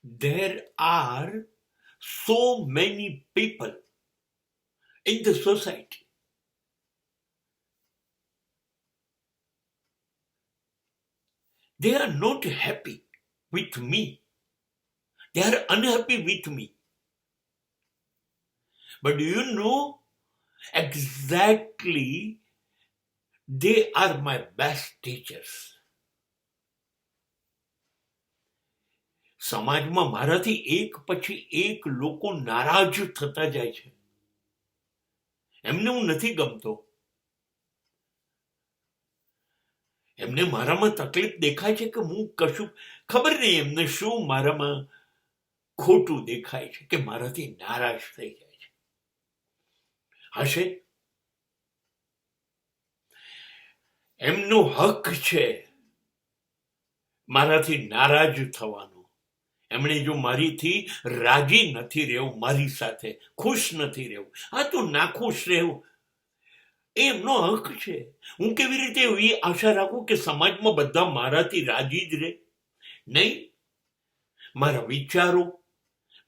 there are so many people in the society. They are not happy with me. They are unhappy with me. But do you know exactly they are my best teachers. સમાજમાં મારાથી એક પછી એક લોકો નારાજ થતા જાય છે. એમને હું નથી ગમતો. એમને મારામાં તકલીફ દેખાય છે કે હું કશું ખબર નહીં એમને શું મારામાં ખોટું દેખાય છે કે મારાથી નારાજ થઈ જાય છે. હશે એમનો હક છે મારાથી નારાજ થવાનો. એમણે જો મારીથી રાજી નથી રહેવું, મારી સાથે ખુશ નથી રહેવું, આ તો નાખુશ રહેવું, એમનો હક છે. હું કેવી રીતે એવી આશા રાખું કે સમાજમાં બધા મારાથી રાજી જ રહે? નહીં. મારા વિચારો,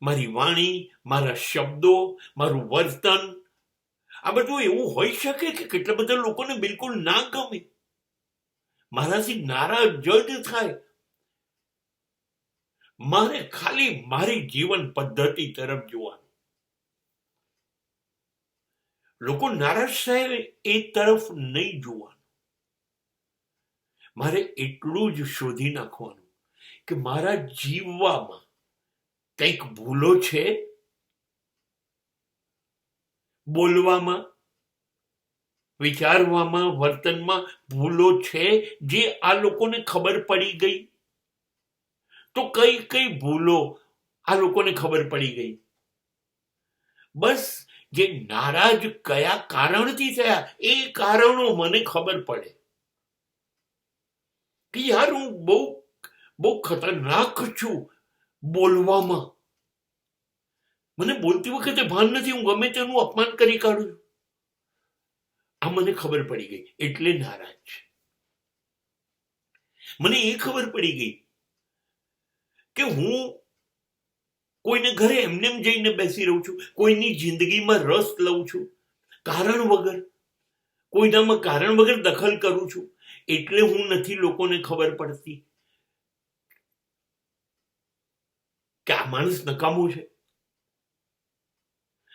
મારી વાણી, મારા શબ્દો, મારું વર્તન, આ બધું એવું હોઈ શકે કે કેટલા બધા લોકોને બિલકુલ ના ગમે, મારાથી નારાજ જ થાય. મારે ખાલી મારી જીવન પદ્ધતિ તરફ જોવાનું. લોકો નારાજ થાય એ તરફ નહીં જોવાનું. મારે એટલું જ શોધી નાખવાનું કે મારા જીવવામાં કંઈક ભૂલો છે, બોલવામાં, વિચારવામાં, વર્તનમાં ભૂલો છે જે આ લોકોને ખબર પડી ગઈ. તો કઈ કઈ ભૂલો આ લોકોને ખબર પડી ગઈ? બસ જે નારાજ કયા કારણથી થયા એ કારણો મને ખબર પડે કે યાર હું બહુ ખતરનાક છું બોલવામાં. મને બોલતી વખતે ભાન નથી, હું ગમે તેનું અપમાન કરી કાઢું છું. આ મને ખબર પડી ગઈ એટલે નારાજ છે. મને એ ખબર પડી ગઈ કે હું કોઈને ઘરે એમને જઈને બેસી રહું છું, કોઈની જિંદગીમાં રસ લઉં છું કારણ વગર, કોઈનામાં કારણ વગર દખલ કરું છું, એટલે હું નથી લોકોને ખબર પડતી કે આ માણસ નકામો છે.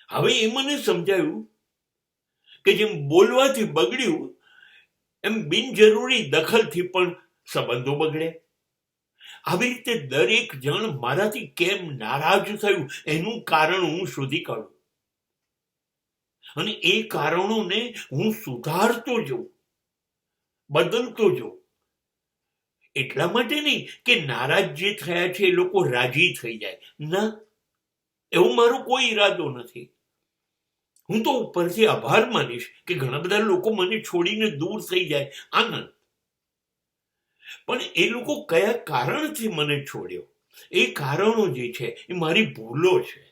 હવે એ મને સમજાયું કે જેમ બોલવાથી બગડ્યું એમ બિનજરૂરી દખલથી પણ સંબંધો બગડે. આવી રીતે દરેક જણ મારાથી કેમ નારાજ થયું એનું કારણ હું શોધી કાઢું અને એ કારણોને હું સુધારતો જાઉં, બદલતો જાઉં. એટલા માટે નહીં કે નારાજ જે થયા છે એ લોકો રાજી થઈ જાય, ના, એવું મારો કોઈ ઈરાદો નથી. હું તો ઉપરથી આભાર માનીશ કે ઘણા બધા લોકો મને છોડીને દૂર થઈ જાય, આનંદ. પણ એ લોકો કયા કારણથી મને છોડ્યો, એ કારણો જે છે એ મારી ભૂલો છે.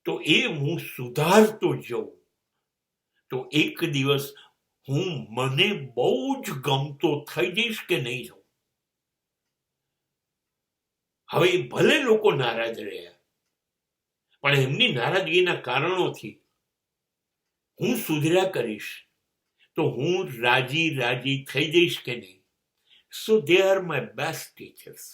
તો એ હું સુધારતો જાઉં તો એક દિવસ હું મને બહુ જ ગમતો થઈ જઈશ કે નહીં જાઉં. હવે ભલે લોકો નારાજ રહ્યા, પણ એમની નારાજગીના કારણોથી હું સુધર્યા કરીશ તો હું રાજી થઈ જઈશ કે નહીં. So they are my best teachers.